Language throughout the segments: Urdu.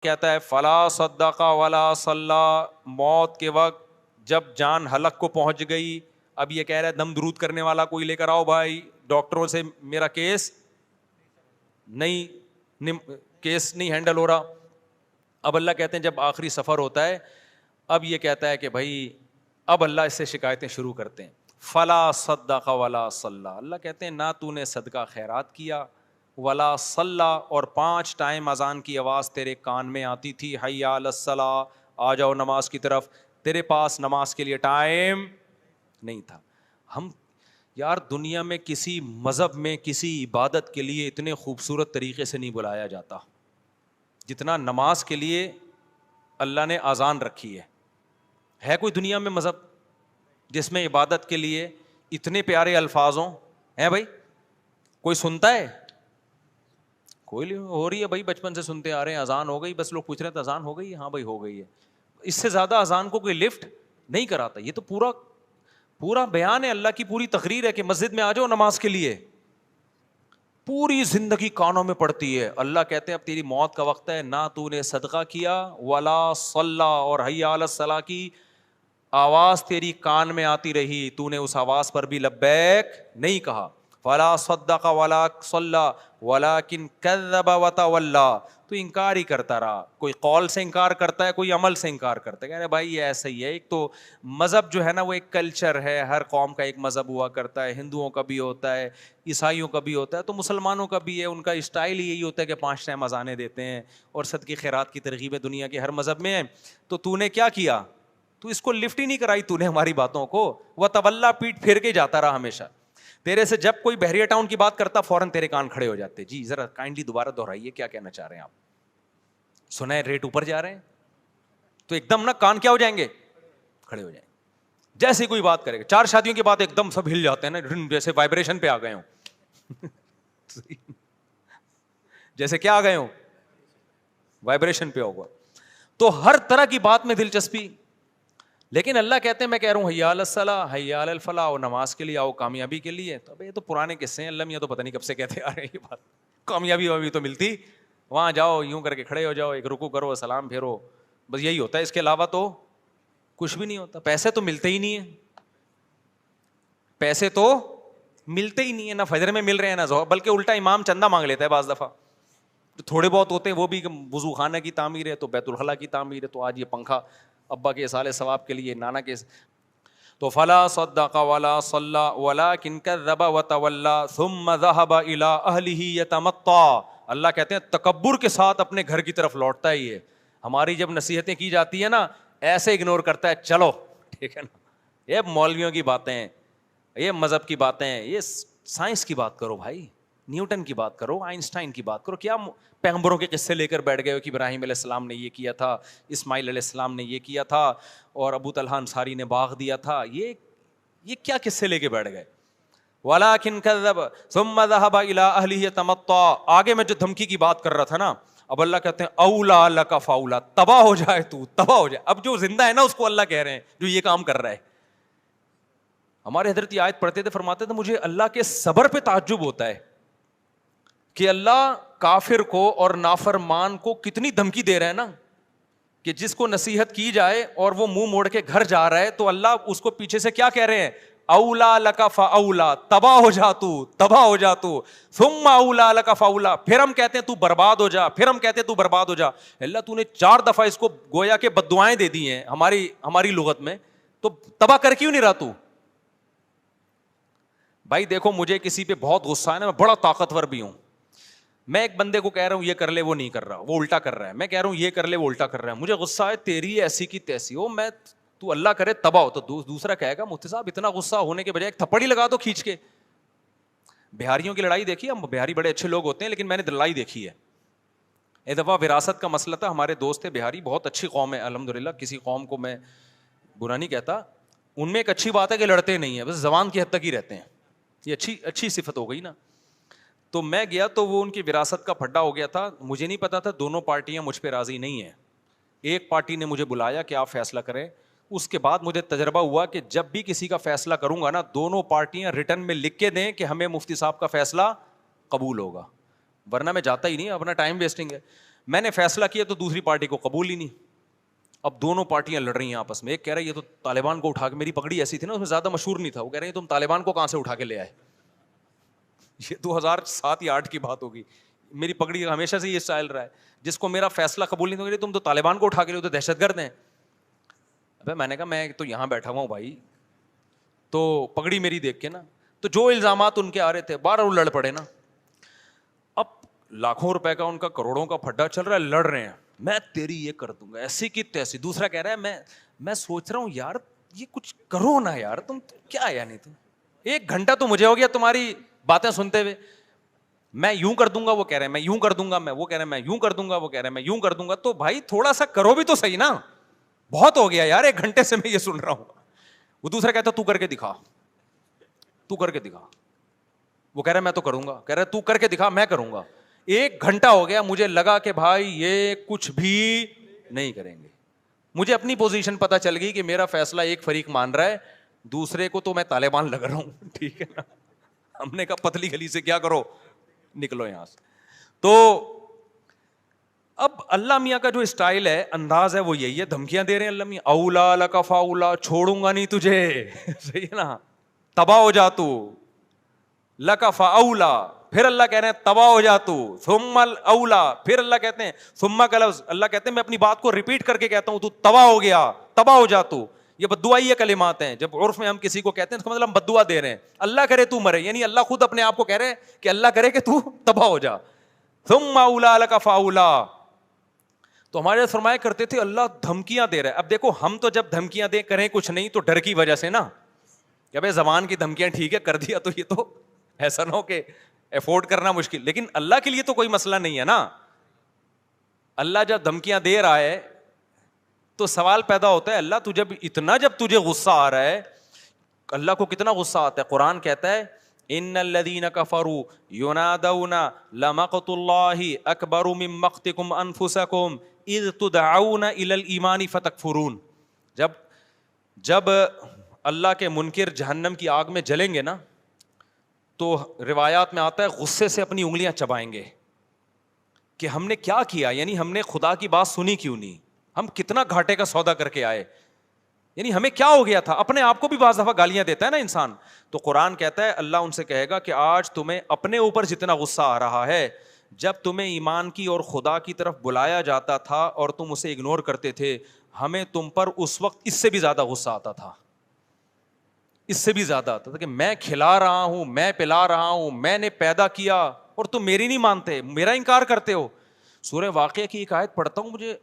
کہتا ہے فلا صدق ولا صلی، موت کے وقت جب جان حلق کو پہنچ گئی، اب یہ کہہ رہا ہے دم درود کرنے والا کوئی لے کر آؤ بھائی، ڈاکٹروں سے میرا کیس نہیں ہینڈل ہو رہا. اب اللہ کہتے ہیں جب آخری سفر ہوتا ہے، اب یہ کہتا ہے کہ بھائی اب اللہ اس سے شکایتیں شروع کرتے ہیں. فلا صدق ولا صلی، اللہ کہتے ہیں نہ تو نے صدقہ خیرات کیا، ولا صلی، اور 5 ٹائم اذان کی آواز تیرے کان میں آتی تھی، حی علی الصلاۃ، آ جاؤ نماز کی طرف، تیرے پاس نماز کے لیے ٹائم نہیں تھا. ہم یار دنیا میں کسی مذہب میں کسی عبادت کے لیے اتنے خوبصورت طریقے سے نہیں بلایا جاتا جتنا نماز کے لیے اللہ نے اذان رکھی ہے. ہے کوئی دنیا میں مذہب جس میں عبادت کے لیے اتنے پیارے الفاظ ہوں؟ ہیں بھائی؟ کوئی سنتا ہے؟ کوئی ہو رہی ہے بھائی، بچپن سے سنتے آ رہے ہیں، اذان ہو گئی، بس لوگ پوچھ رہے ہیں اذان ہو گئی؟ ہاں بھائی ہو گئی ہے. اس سے زیادہ اذان کو کوئی لفٹ نہیں کراتا. یہ تو پورا بیان ہے، اللہ کی پوری تقریر ہے کہ مسجد میں آ جاؤ نماز کے لیے. پوری زندگی کانوں میں پڑتی ہے. اللہ کہتے ہیں اب تیری موت کا وقت ہے، نہ تو نے صدقہ کیا ولا صلی، اور حی علی الصلاۃ کی آواز تیری کان میں آتی رہی، تو نے اس آواز پر بھی لبیک نہیں کہا. فلا صدق ولا صلی ولکن کذب وتولی، تو انکار ہی کرتا رہا. کوئی قول سے انکار کرتا ہے، کوئی عمل سے انکار کرتا ہے. کہہ رہے بھائی یہ ایسا ہی ہے. ایک تو مذہب جو ہے نا وہ ایک کلچر ہے، ہر قوم کا ایک مذہب ہوا کرتا ہے. ہندوؤں کا بھی ہوتا ہے، عیسائیوں کا بھی ہوتا ہے، تو مسلمانوں کا بھی ہے. ان کا اسٹائل ہی یہی ہوتا ہے کہ 5 ٹائم اذانیں دیتے ہیں اور صدقے خیرات کی ترغیبیں دنیا کے ہر مذہب میں ہیں. تو نے کیا کیا؟ تو اس کو لفٹ ہی نہیں کرائی تو نے ہماری باتوں کو. وتولی، پیٹ پھیر کے جاتا رہا ہمیشہ. تیرے سے جب کوئی بحریہ ٹاؤن کی بات کرتا فوراً تیرے کان کھڑے ہو جاتے. جی ذرا کائنڈلی دوبارہ دہرائیے، کیا کہنا چاہ رہے ہیں آپ؟ سنا ہے ریٹ اوپر جا رہے ہیں تو ایک دم نا کان کیا ہو جائیں گے؟ کھڑے ہو جائیں گے. جیسے کوئی بات کرے گا، 4 شادیوں کی بات ایک دم سب ہل جاتے ہیں نا، جیسے وائبریشن پہ آ گئے ہوں. جیسے کیا آ گئے ہوں؟ وائبریشن پہ ہوگا. تو ہر طرح کی بات میں دلچسپی. لیکن اللہ کہتے ہیں میں کہہ رہا ہوں حی علی الصلاۃ حی علی الفلاح، آؤ نماز کے لیے، آؤ کامیابی کے لیے. تو یہ تو پرانے قصے ہیں، اللہ میاں تو پتہ نہیں کب سے کہتے آ رہے ہیں یہ بات. کامیابی ابھی تو ملتی، وہاں جاؤ یوں کر کے کھڑے ہو جاؤ، ایک رکوع کرو، سلام پھیرو، بس یہی ہوتا ہے. اس کے علاوہ تو کچھ بھی نہیں ہوتا. پیسے تو ملتے ہی نہیں ہیں، پیسے تو ملتے ہی نہیں ہیں، نہ فجر میں مل رہے ہیں نہ ظہر، بلکہ الٹا امام چندہ مانگ لیتا ہے بعض دفعہ. تھوڑے بہت ہوتے ہیں وہ بھی، وضو خانہ کی تعمیر ہے تو بیت الخلاء کی تعمیر ہے، تو آج یہ پنکھا ابا کے اصال ثواب کے لیے، نانا کے. تو فلا صدق ولا صلی ولکن کذب وتولی ثم ذهب الى اهله يتمطى. اللہ کہتے ہیں تکبر کے ساتھ اپنے گھر کی طرف لوٹتا ہے. یہ ہماری جب نصیحتیں کی جاتی ہیں نا ایسے اگنور کرتا ہے، چلو ٹھیک ہے نا، یہ مولویوں کی باتیں ہیں، یہ مذہب کی باتیں ہیں، یہ سائنس کی بات کرو بھائی، نیوٹن کی بات کرو، آئنسٹائن کی بات کرو. کیا پیغمبروں کے قصے لے کر بیٹھ گئے ہو کہ ابراہیم علیہ السلام نے یہ کیا تھا، اسماعیل علیہ السلام نے یہ کیا تھا، اور ابو طلحہ انصاری نے باغ دیا تھا. یہ کیا قصے لے کے بیٹھ گئے؟ وَلَٰكِن كَذَّبَ ثُمَّ ذَهَبَ إِلَىٰ أَهْلِهِ يَتَمَطَّىٰ. آگے میں جو دھمکی کی بات کر رہا تھا نا، اب اللہ کہتے ہیں اولا لک فاولا، تباہ ہو جائے تو، تباہ ہو جائے. اب جو زندہ ہے نا اس کو اللہ کہہ رہے ہیں جو یہ کام کر رہا ہے. ہمارے حضرت یہ آیت پڑھتے تھے، فرماتے تھے مجھے اللہ کے صبر پہ تعجب ہوتا ہے کہ اللہ کافر کو اور نافرمان کو کتنی دھمکی دے رہا ہے نا، کہ جس کو نصیحت کی جائے اور وہ منہ موڑ کے گھر جا رہا ہے تو اللہ اس کو پیچھے سے کیا کہہ رہے ہیں؟ اولا لک فاولا، تباہ ہو جا تو، تباہ ہو جا تو. ثم اولا لک فاولا، پھر ہم کہتے ہیں تو برباد ہو جا، پھر ہم کہتے ہیں تو برباد ہو جا. اللہ تو نے 4 دفعہ اس کو گویا کہ بد دعائیں دے دی ہیں ہماری لغت میں، تو تباہ کر کیوں نہیں رہا تو؟ بھائی دیکھو مجھے کسی پہ بہت غصہ ہے نا، میں بڑا طاقتور بھی ہوں، میں ایک بندے کو کہہ رہا ہوں یہ کر لے، وہ نہیں کر رہا، وہ الٹا کر رہا ہے. میں کہہ رہا ہوں یہ کر لے، وہ الٹا کر رہا ہے. مجھے غصہ ہے، تیری ایسی کی تیسی ہو، میں تو اللہ کرے تباہ ہو. تو دوسرا کہے گا مفتی صاحب اتنا غصہ ہونے کے بجائے ایک تھپڑ ہی لگا دو کھینچ کے. بہاریوں کی لڑائی دیکھی، ہم بہاری بڑے اچھے لوگ ہوتے ہیں لیکن میں نے لڑائی دیکھی ہے. ایک دفعہ وراثت کا مسئلہ تھا، ہمارے دوست تھے بہاری، بہت اچھی قوم ہے الحمدللہ، کسی قوم کو میں برا نہیں کہتا. ان میں ایک اچھی بات ہے کہ لڑتے نہیں ہیں، بس زبان کی حد تک ہی رہتے ہیں. یہ اچھی صفت ہو گئی نا. تو میں گیا تو وہ ان کی وراثت کا پھڈا ہو گیا تھا. مجھے نہیں پتا تھا دونوں پارٹیاں مجھ پہ راضی نہیں ہیں. ایک پارٹی نے مجھے بلایا کہ آپ فیصلہ کریں. اس کے بعد مجھے تجربہ ہوا کہ جب بھی کسی کا فیصلہ کروں گا نا، دونوں پارٹیاں ریٹن میں لکھ کے دیں کہ ہمیں مفتی صاحب کا فیصلہ قبول ہوگا، ورنہ میں جاتا ہی نہیں، اپنا ٹائم ویسٹنگ ہے. میں نے فیصلہ کیا تو دوسری پارٹی کو قبول ہی نہیں. اب دونوں پارٹیاں لڑ رہی ہیں آپس میں. ایک کہہ رہا ہے یہ تو طالبان کو اٹھا کے, میری پگڑی ایسی تھی نا اس میں زیادہ مشہور نہیں تھا, وہ کہہ رہے ہیں تم طالبان کو کہاں سے اٹھا کے لے آئے. یہ 2007 یا 2008 کی بات ہوگی. میری پگڑی ہمیشہ سے یہ اسٹائل رہا ہے, جس کو میرا فیصلہ قبول نہیں تو تم تو طالبان کو اٹھا کے لے, تو دہشت گرد ہیں. ابے میں نے کہا میں تو یہاں بیٹھا ہوا ہوں بھائی, تو پگڑی میری دیکھ کے نا, تو جو الزامات ان کے آ رہے تھے بار وہ لڑ پڑے نا. اب لاکھوں روپے کا ان کا کروڑوں کا پھڈا چل رہا ہے, لڑ رہے ہیں, میں تیری یہ کر دوں گا ایسی کی تیسی. دوسرا کہہ رہا ہے میں سوچ رہا ہوں یار یہ کچھ کرو نا یار, تم کیا یعنی تم 1 گھنٹہ تو مجھے ہو گیا تمہاری باتیں سنتے ہوئے. میں یوں کر دوں گا, وہ کہہ رہے ہیں میں یوں کر دوں گا, وہ کہہ رہے ہیں میں یوں کر دوں گا, وہ کہہ رہے ہیں میں یوں کر دوں گا. تو بھائی تھوڑا سا کرو بھی تو صحیح نا, بہت ہو گیا یار 1 گھنٹے سے میں یہ سن رہا ہوں. وہ دوسرا کہتا تو کر کے دکھا, تو کر کے دکھا. وہ کہہ رہا ہے میں تو کروں گا, کہہ رہا ہے تو کر کے دکھا, میں کروں گا. 1 گھنٹہ ہو گیا, مجھے لگا کہ بھائی یہ کچھ بھی نہیں کریں گے. مجھے اپنی پوزیشن پتا چل گئی کہ میرا فیصلہ ایک فریق مان رہا ہے, دوسرے کو تو میں طالبان لگ رہا ہوں. ٹھیک ہے نا, ہم نے کہا پتلی گلی سے کیا کرو, نکلو یہاں سے. تو اب اللہ میاں کا جو اسٹائل ہے, انداز ہے, وہ یہی ہے, دھمکیاں دے رہے ہیں اللہ میاں, اولا لک فاولا, چھوڑوں گا نہیں تجھے. صحیح ہے نا, تباہ ہو جا تو, لک فاولا, پھر اللہ کہہ رہے ہیں تباہ ہو جا تو, ثم الاولا, پھر اللہ کہتے ہیں ثم کا لفظ, اللہ کہتے ہیں میں اپنی بات کو ریپیٹ کر کے کہتا ہوں, تو تباہ ہو گیا, تباہ ہو جا تو. یہ بددعائی کلمات ہیں, جب عرف میں ہم کسی کو کہتے ہیں تو مطلب ہم بددعا دے رہے ہیں. اللہ کرے تو مرے, یعنی اللہ خود اپنے آپ کو کہہ رہے ہیں کہ اللہ کرے کہ تو تباہ ہو جا. ثم اولا لک فاولا. تو ہمارے فرمایا کرتے تھے اللہ دھمکیاں دے رہا ہے. اب دیکھو ہم تو جب دھمکیاں دے کریں کچھ نہیں تو ڈر کی وجہ سے نا, کہ بھائی زبان کی دھمکیاں ٹھیک ہے کر دیا, تو یہ تو ایسا نہ ہو کہ افورڈ کرنا مشکل. لیکن اللہ کے لیے تو کوئی مسئلہ نہیں ہے نا. اللہ جب دھمکیاں دے رہا ہے تو سوال پیدا ہوتا ہے, اللہ جب تجھے غصہ آ رہا ہے, اللہ کو کتنا غصہ آتا ہے. قرآن کہتا ہے ان الذین کفروا ینادون لمقت اللہ اکبر من مقتکم انفسکم اذ تدعون الی الایمان فتکفرون. جب اللہ کے منکر جہنم کی آگ میں جلیں گے نا, تو روایات میں آتا ہے غصے سے اپنی انگلیاں چبائیں گے کہ ہم نے کیا کیا, یعنی ہم نے خدا کی بات سنی کیوں نہیں, ہم کتنا گھاٹے کا سودا کر کے آئے, یعنی ہمیں کیا ہو گیا تھا. اپنے آپ کو بھی بعض دفعہ گالیاں دیتا ہے نا انسان. تو قرآن کہتا ہے اللہ ان سے کہے گا کہ آج تمہیں اپنے اوپر جتنا غصہ آ رہا ہے, جب تمہیں ایمان کی اور خدا کی طرف بلایا جاتا تھا اور تم اسے اگنور کرتے تھے, ہمیں تم پر اس وقت اس سے بھی زیادہ غصہ آتا تھا, اس سے بھی زیادہ آتا تھا کہ میں کھلا رہا ہوں, میں پلا رہا ہوں, میں نے پیدا کیا اور تم میری نہیں مانتے, میرا انکار کرتے ہو. سورہ واقعہ کی ایک آیت پڑھتا ہوں, مجھے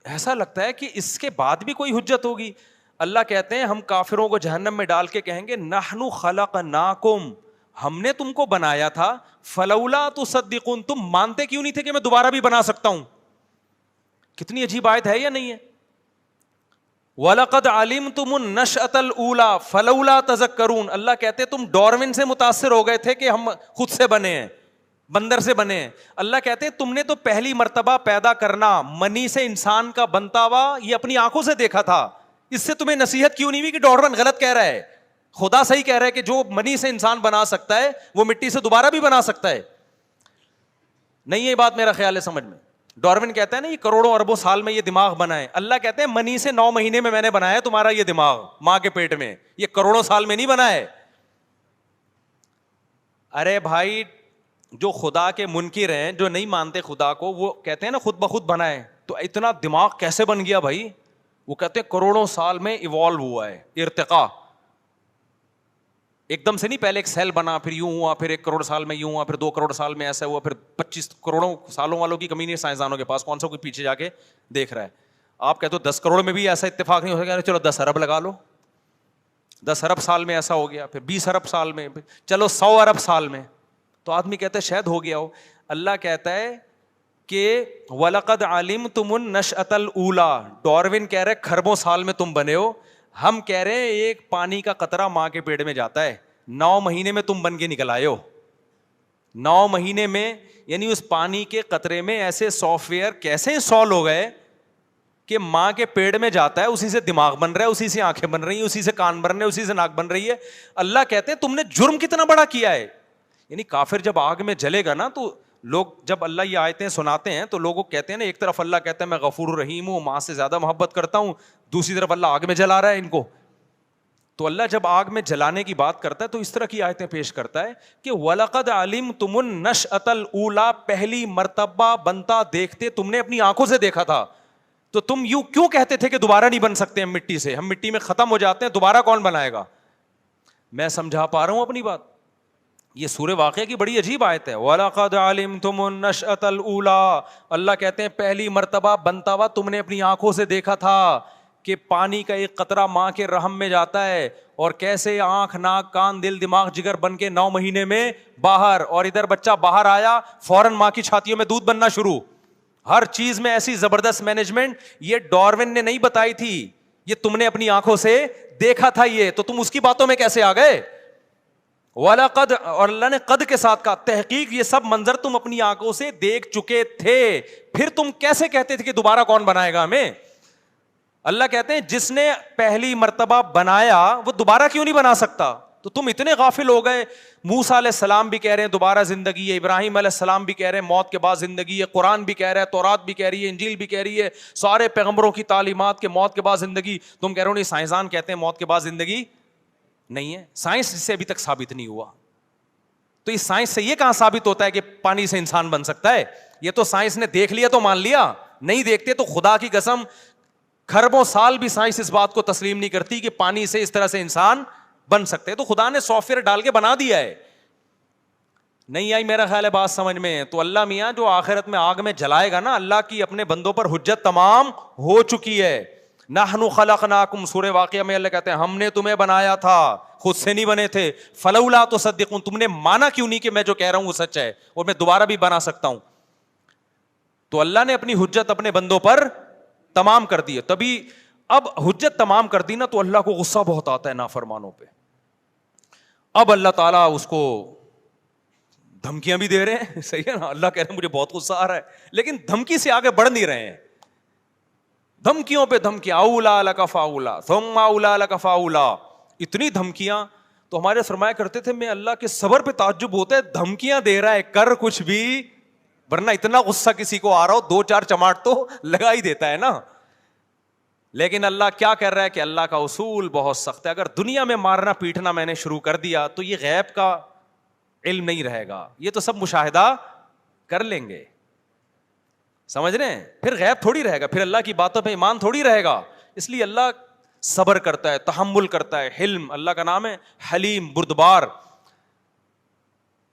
ایسا لگتا ہے کہ اس کے بعد بھی کوئی حجت ہوگی. اللہ کہتے ہیں ہم کافروں کو جہنم میں ڈال کے کہیں گے نحن خلقناکم, ہم نے تم کو بنایا تھا, فلولا تصدقون, تم مانتے کیوں نہیں تھے کہ میں دوبارہ بھی بنا سکتا ہوں. کتنی عجیب آیت ہے یا نہیں ہے. وَلَقَدْ عَلِمْتُمُ النَّشْأَةَ الْأُولَى فَلَوْلَا تَذَكَّرُونَ. اللہ کہتے تم ڈارون سے متاثر ہو گئے تھے کہ ہم خود سے بنے ہیں, بندر سے بنے ہیں. اللہ کہتے تم نے تو پہلی مرتبہ پیدا کرنا منی سے انسان کا بنتا ہوا یہ اپنی آنکھوں سے دیکھا تھا, اس سے تمہیں نصیحت کیوں نہیں ہوئی کہ ڈارون غلط کہہ رہا ہے, خدا صحیح کہہ رہا ہے کہ جو منی سے انسان بنا سکتا ہے وہ مٹی سے دوبارہ بھی بنا سکتا ہے. نہیں یہ بات میرا خیال ہے سمجھ میں. ڈارون کہتا ہے نا یہ کروڑوں اربوں سال میں یہ دماغ بنا ہے, اللہ کہتے ہیں منی سے 9 مہینے میں نے بنایا تمہارا یہ دماغ ماں کے پیٹ میں, یہ کروڑوں سال میں نہیں بنا ہے. ارے بھائی جو خدا کے منکر ہیں, جو نہیں مانتے خدا کو, وہ کہتے ہیں نا خود بخود بنا ہے, تو اتنا دماغ کیسے بن گیا بھائی. وہ کہتے ہیں کروڑوں سال میں ایوالو ہوا ہے, ارتقا ایک دم سے نہیں, پہلے ایک سیل بنا پھر یوں ہوا, پھر 1 کروڑ سال میں یوں ہوا, پھر 2 کروڑ سال میں ایسا ہوا, پھر 25 کروڑوں سالوں والوں کی کمی نہیں سائنسدانوں کے پاس, کون سا کوئی پیچھے جا کے دیکھ رہا ہے. آپ کہتے ہو 10 کروڑ میں بھی ایسا اتفاق نہیں ہو سکتا, چلو 10 ارب لگا لو, 10 ارب سال میں ایسا ہو گیا, پھر 20 ارب سال میں, چلو 100 ارب سال میں, تو آدمی کہتا ہے شاید ہو گیا ہو. اللہ کہتا ہے کہ وَلَقَدْ عَلِمْتُمُ النَّشْأَةَ الْأُولَى, ڈارون کہہ رہے کھربوں سال میں تم بنے ہو, ہم کہہ رہے ہیں ایک پانی کا قطرہ ماں کے پیٹ میں جاتا ہے, 9 مہینے میں تم بن کے نکل آئے ہو. 9 مہینے میں, یعنی اس پانی کے قطرے میں ایسے سافٹ ویئر کیسے انسٹال ہو گئے کہ ماں کے پیٹ میں جاتا ہے, اسی سے دماغ بن رہا ہے, اسی سے آنکھیں بن رہی ہیں, اسی سے کان بن رہے ہیں, اسی سے ناک بن رہی ہے. اللہ کہتے ہیں تم نے جرم کتنا بڑا کیا ہے. یعنی کافر جب آگ میں جلے گا نا تو لوگ جب اللہ یہ آیتیں سناتے ہیں تو لوگوں کہتے ہیں نا، ایک طرف اللہ کہتا ہے میں غفور الرحیم ہوں، ماں سے زیادہ محبت کرتا ہوں، دوسری طرف اللہ آگ میں جلا رہا ہے ان کو. تو اللہ جب آگ میں جلانے کی بات کرتا ہے تو اس طرح کی آیتیں پیش کرتا ہے کہ وَلَقَدْ عَلِمْتُمُ النَّشْأَةَ الْأُولَىٰ، پہلی مرتبہ بنتا دیکھتے تم نے اپنی آنکھوں سے دیکھا تھا. تو تم یوں کیوں کہتے تھے کہ دوبارہ نہیں بن سکتے ہم مٹی سے، ہم مٹی میں ختم ہو جاتے ہیں، دوبارہ کون بنائے گا؟ میں سمجھا پا رہا ہوں اپنی بات. یہ سورہ واقعہ کی بڑی عجیب آیت ہے. وَلَقَدْ عَلِمْتُمُ النَّشْأَةَ الْأُولَىٰ، اللہ کہتے ہیں پہلی مرتبہ بنتا ہوا تم نے اپنی آنکھوں سے دیکھا تھا کہ پانی کا ایک قطرہ ماں کے رحم میں جاتا ہے اور کیسے آنکھ ناک کان دل دماغ جگر بن کے 9 مہینے میں باہر، اور ادھر بچہ باہر آیا فوراً ماں کی چھاتیوں میں دودھ بننا شروع. ہر چیز میں ایسی زبردست مینجمنٹ. یہ ڈارون نے نہیں بتائی تھی، یہ تم نے اپنی آنکھوں سے دیکھا تھا. یہ تو تم اس کی باتوں میں کیسے آ گئے؟ وَلَقَدْ، اور اللہ نے قد کے ساتھ کہا، تحقیق یہ سب منظر تم اپنی آنکھوں سے دیکھ چکے تھے، پھر تم کیسے کہتے تھے کہ دوبارہ کون بنائے گا ہمیں؟ اللہ کہتے ہیں جس نے پہلی مرتبہ بنایا وہ دوبارہ کیوں نہیں بنا سکتا؟ تو تم اتنے غافل ہو گئے. موسیٰ علیہ السلام بھی کہہ رہے ہیں دوبارہ زندگی ہے، ابراہیم علیہ السلام بھی کہہ رہے ہیں موت کے بعد زندگی ہے، قرآن بھی کہہ رہا ہے، تورات بھی کہہ رہی ہے، انجیل بھی کہہ رہی ہے، سارے پیغمبروں کی تعلیمات کے موت کے بعد زندگی. تم کہہ رہے ہو نہیں، سائنسدان کہتے ہیں موت کے بعد زندگی نہیں ہے. سائنس سے ابھی تک ثابت نہیں ہوا. تو اس سائنس سے یہ کہاں ثابت ہوتا ہے کہ پانی سے انسان بن سکتا ہے؟ یہ تو سائنس نے دیکھ لیا تو مان لیا، نہیں دیکھتے تو خدا کی قسم کھربوں سال بھی سائنس اس بات کو تسلیم نہیں کرتی کہ پانی سے اس طرح سے انسان بن سکتے ہیں. تو خدا نے سافٹ ویئر ڈال کے بنا دیا ہے. نہیں آئی میرا خیال ہے بات سمجھ میں؟ تو اللہ میاں جو آخرت میں آگ میں جلائے گا نا، اللہ کی اپنے بندوں پر حجت تمام ہو چکی ہے. نحن خلقناکم، سورہ واقعہ میں اللہ کہتے ہیں ہم نے تمہیں بنایا تھا، خود سے نہیں بنے تھے. فلولا تصدقون، تم نے مانا کیوں نہیں کہ میں جو کہہ رہا ہوں وہ سچ ہے اور میں دوبارہ بھی بنا سکتا ہوں؟ تو اللہ نے اپنی حجت اپنے بندوں پر تمام کر دی ہے. تبھی اب حجت تمام کر دی نا تو اللہ کو غصہ بہت آتا ہے نافرمانوں پہ. اب اللہ تعالیٰ اس کو دھمکیاں بھی دے رہے ہیں. صحیح ہے نا؟ اللہ کہہ رہے ہیں مجھے بہت غصہ آ رہا ہے، لیکن دھمکی سے آگے بڑھ نہیں رہے ہیں. دھمکیوں پہ دھمکیاں، اولا لک فاولا ثم اولا لک فاولا، اتنی دھمکیاں. تو ہمارے فرمایا کرتے تھے میں اللہ کے صبر پہ تعجب ہوتا ہے، دھمکیاں دے رہا ہے کر کچھ بھی، ورنہ اتنا غصہ کسی کو آ رہا ہو 2-4 چماٹ تو لگا ہی دیتا ہے نا. لیکن اللہ کیا کر رہا ہے کہ اللہ کا اصول بہت سخت ہے. اگر دنیا میں مارنا پیٹنا میں نے شروع کر دیا تو یہ غیب کا علم نہیں رہے گا، یہ تو سب مشاہدہ کر لیں گے. سمجھ رہے ہیں؟ پھر غیب تھوڑی رہے گا، پھر اللہ کی باتوں پہ ایمان تھوڑی رہے گا. اس لیے اللہ صبر کرتا ہے، تحمل کرتا ہے. حلم اللہ کا نام ہے، حلیم، بردبار.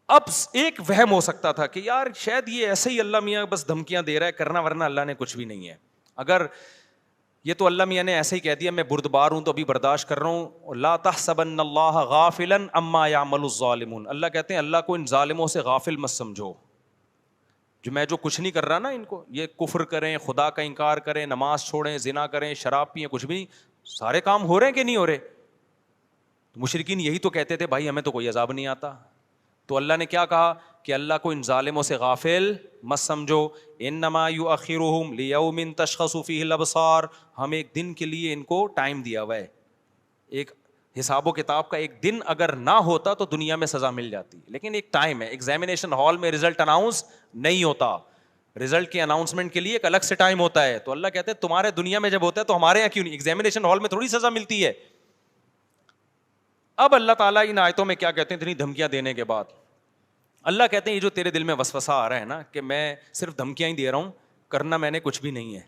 اب ایک وہم ہو سکتا تھا کہ یار شاید یہ ایسے ہی اللہ میاں بس دھمکیاں دے رہا ہے کرنا، ورنہ اللہ نے کچھ بھی نہیں ہے. اگر یہ تو اللہ میاں نے ایسے ہی کہہ دیا میں بردبار ہوں تو ابھی برداشت کر رہا ہوں. لا تحسبن اللہ غافلا عما یعمل الظالمون، اللہ کہتے ہیں اللہ کو ان ظالموں سے غافل مت سمجھو. جو کچھ نہیں کر رہا نا ان کو، یہ کفر کریں، خدا کا انکار کریں، نماز چھوڑیں، زنا کریں، شراب پئیں، کچھ بھی نہیں، سارے کام ہو رہے ہیں کہ نہیں ہو رہے؟ مشرکین یہی تو کہتے تھے بھائی ہمیں تو کوئی عذاب نہیں آتا. تو اللہ نے کیا کہا کہ اللہ کو ان ظالموں سے غافل مت سمجھو. انما یؤخرهم لیوم تشخص فیہ الابصار، ہم ایک دن کے لیے ان کو ٹائم دیا ہوا ہے. ایک حساب و کتاب کا ایک دن اگر نہ ہوتا تو دنیا میں سزا مل جاتی، لیکن ایک ٹائم ہے. ایگزامینیشن ہال میں رزلٹ اناؤنس نہیں ہوتا، رزلٹ کے اناؤنسمنٹ کے لیے ایک الگ سے ٹائم ہوتا ہے. تو اللہ کہتے ہیں تمہارے دنیا میں جب ہوتا ہے تو ہمارے یہاں کیوں نہیں؟ ایگزامینیشن ہال میں تھوڑی سزا ملتی ہے. اب اللہ تعالیٰ ان آیتوں میں کیا کہتے ہیں اتنی دھمکیاں دینے کے بعد؟ اللہ کہتے ہیں یہ جو تیرے دل میں وسوسہ آ رہا ہے نا کہ میں صرف دھمکیاں ہی دے رہا ہوں، کرنا میں نے کچھ بھی نہیں ہے،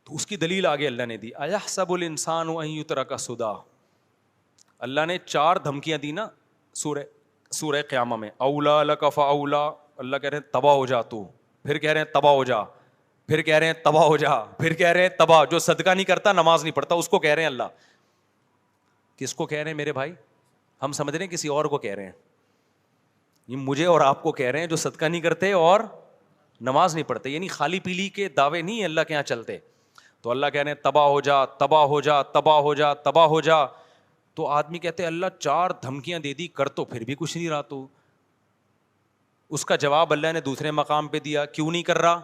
تو اس کی دلیل آگے اللہ نے دی. ایحسب الانسان ان یترک سدی، اللہ نے 4 دھمکیاں دی نا سورہ قیامہ میں. اولا لک فاولا، اللہ کہہ رہے ہیں تباہ ہو جا تو، پھر کہہ رہے ہیں تباہ ہو جا، پھر کہہ رہے ہیں تباہ ہو جا، پھر کہہ رہے ہیں تباہ. جو صدقہ نہیں کرتا نماز نہیں پڑھتا اس کو کہہ رہے ہیں اللہ. کس کو کہہ رہے ہیں میرے بھائی؟ ہم سمجھ رہے ہیں کسی اور کو کہہ رہے ہیں. یہ مجھے اور آپ کو کہہ رہے ہیں جو صدقہ نہیں کرتے اور نماز نہیں پڑھتے. یعنی خالی پیلی کے دعوے نہیں اللہ کے یہاں چلتے. تو اللہ کہہ رہے ہیں تباہ ہو جا، تباہ ہو جا، تباہ ہو جا، تباہ ہو جا. تو آدمی کہتے ہیں اللہ 4 دھمکیاں دے دی، کر تو پھر بھی کچھ نہیں رہا. تو اس کا جواب اللہ نے دوسرے مقام پہ دیا، کیوں نہیں کر رہا؟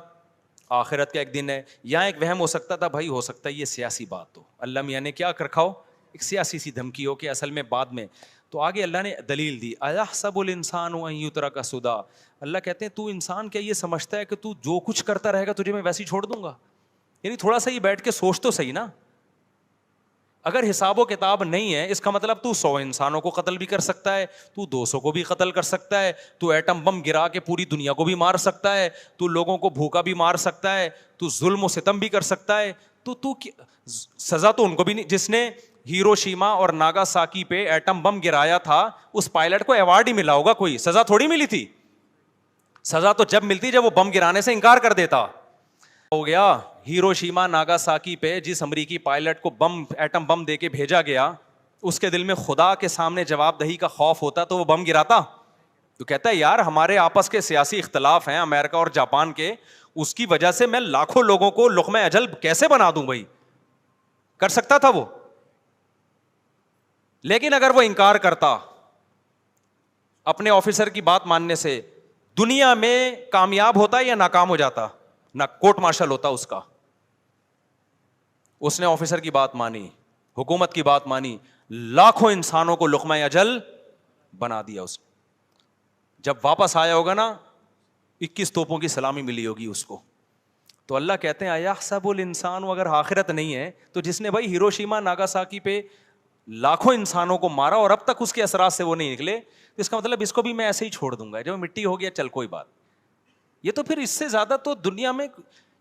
آخرت کا ایک دن ہے. یہاں ایک وہم ہو سکتا تھا بھائی ہو سکتا ہے یہ سیاسی بات ہو، اللہ میاں نے کیا رکھا ہو ایک سیاسی سی دھمکی ہو کہ اصل میں بعد میں. تو آگے اللہ نے دلیل دی، ایحسب الانسان ان یترک سدی، اللہ کہتے ہیں تو انسان کیا یہ سمجھتا ہے کہ تو جو کچھ کرتا رہے گا تجھے میں ویسے ہی چھوڑ دوں گا؟ یعنی تھوڑا سا ہی بیٹھ کے سوچ تو صحیح نا، اگر حساب و کتاب نہیں ہے اس کا مطلب تو 100 انسانوں کو قتل بھی کر سکتا ہے، تو 200 کو بھی قتل کر سکتا ہے، تو ایٹم بم گرا کے پوری دنیا کو بھی مار سکتا ہے، تو لوگوں کو بھوکا بھی مار سکتا ہے، تو ظلم و ستم بھی کر سکتا ہے، تو سزا تو ان کو بھی نہیں، جس نے ہیروشیما اور ناگاساکی پہ ایٹم بم گرایا تھا اس پائلٹ کو ایوارڈ ہی ملا ہوگا، کوئی سزا تھوڑی ملی تھی، سزا تو جب ملتی جب وہ بم گرانے سے انکار کر دیتا۔ ہو گیا ہیروشیما ناگاساکی پہ جس امریکی پائلٹ کو بم ایٹم بم دے کے بھیجا گیا، اس کے دل میں خدا کے سامنے جواب دہی کا خوف ہوتا تو وہ بم گراتا؟ تو کہتا ہے یار ہمارے آپس کے سیاسی اختلاف ہیں امریکہ اور جاپان کے، اس کی وجہ سے میں لاکھوں لوگوں کو لقمہ اجل کیسے بنا دوں بھائی؟ کر سکتا تھا وہ؟ لیکن اگر وہ انکار کرتا اپنے آفیسر کی بات ماننے سے، دنیا میں کامیاب ہوتا یا ناکام ہو جاتا؟ نہ کورٹ مارشل ہوتا اس کا۔ اس نے آفیسر کی بات مانی، حکومت کی بات مانی، لاکھوں انسانوں کو لقمہ اجل بنا دیا اس نے۔ جب واپس آیا ہوگا نا 21 توپوں کی سلامی ملی ہوگی اس کو۔ تو اللہ کہتے ہیں ایحسب الانسان، اگر آخرت نہیں ہے تو جس نے بھائی ہیروشیما ناگاساکی پہ لاکھوں انسانوں کو مارا اور اب تک اس کے اثرات سے وہ نہیں نکلے، تو اس کا مطلب اس کو بھی میں ایسے ہی چھوڑ دوں گا، جب مٹی ہو گیا چل کوئی بات۔ یہ تو پھر اس سے زیادہ تو دنیا میں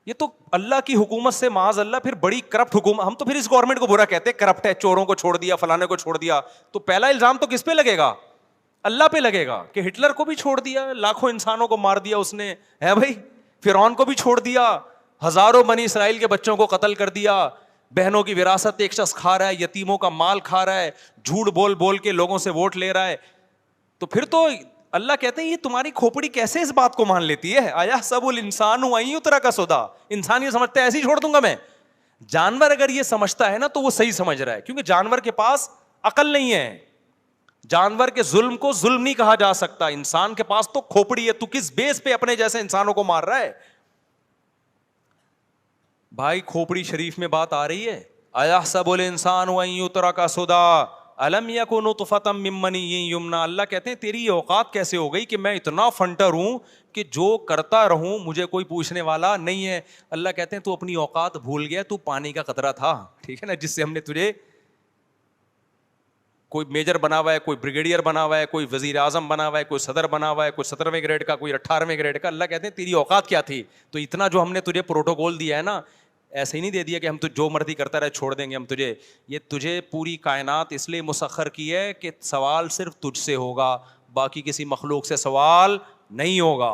یہ تو اللہ کی حکومت سے معاذ اللہ پھر بڑی کرپٹ حکومت، ہم تو پھر اس گورنمنٹ کو برا کہتے ہیں، کرپٹ ہے، چوروں کو چھوڑ دیا، فلانے کو چھوڑ دیا، تو پہلا الزام تو کس پہ لگے گا؟ اللہ پہ لگے گا کہ ہٹلر کو بھی چھوڑ دیا، لاکھوں انسانوں کو مار دیا اس نے، ہے بھائی، فرعون کو بھی چھوڑ دیا، ہزاروں بنی اسرائیل کے بچوں کو قتل کر دیا، بہنوں کی وراثت ایک شخص کھا رہا ہے، یتیموں کا مال کھا رہا ہے، جھوٹ بول بول کے لوگوں سے ووٹ لے رہا ہے، تو پھر تو اللہ کہتے ہیں یہ تمہاری کھوپڑی کیسے اس بات کو مان لیتی ہے؟ ایحسب الانسان ان یترک سدی، انسان یہ سمجھتا ہے ایسے ہی چھوڑ دوں گا میں۔ جانور اگر یہ سمجھتا ہے نا تو وہ صحیح سمجھ رہا ہے، کیونکہ جانور کے پاس عقل نہیں ہے، جانور کے ظلم کو ظلم نہیں کہا جا سکتا، انسان کے پاس تو کھوپڑی ہے، تو کس بیس پہ اپنے جیسے انسانوں کو مار رہا ہے؟ بھائی کھوپڑی شریف میں بات آ رہی ہے، ایحسب الانسان ان یترک سدی الم یکن نطفۃ من منی یمنی، اللہ کہتے ہیں تیری یہ اوقات کیسے ہو گئی کہ میں اتنا فنٹر ہوں کہ جو کرتا رہوں مجھے کوئی پوچھنے والا نہیں ہے۔ اللہ کہتے ہیں تو اپنی اوقات بھول گیا، تو پانی کا قطرہ تھا، ٹھیک ہے نا، جس سے ہم نے تجھے کوئی میجر بنا ہوا ہے، کوئی بریگیڈیئر بنا ہوا ہے، کوئی وزیر اعظم بنا ہوا ہے، کوئی صدر بنا ہوا ہے، کوئی 17ویں گریڈ کا، کوئی 18ویں گریڈ کا۔ اللہ کہتے ہیں تیری اوقات کیا تھی؟ تو اتنا جو ہم نے تجھے پروٹوکول دیا ہے نا، ایسے ہی نہیں دے دیا کہ ہم تو جو مرضی کرتا رہے چھوڑ دیں گے ہم تجھے، یہ تجھے پوری کائنات اس لیے مسخر کی ہے کہ سوال صرف تجھ سے ہوگا، باقی کسی مخلوق سے سوال نہیں ہوگا۔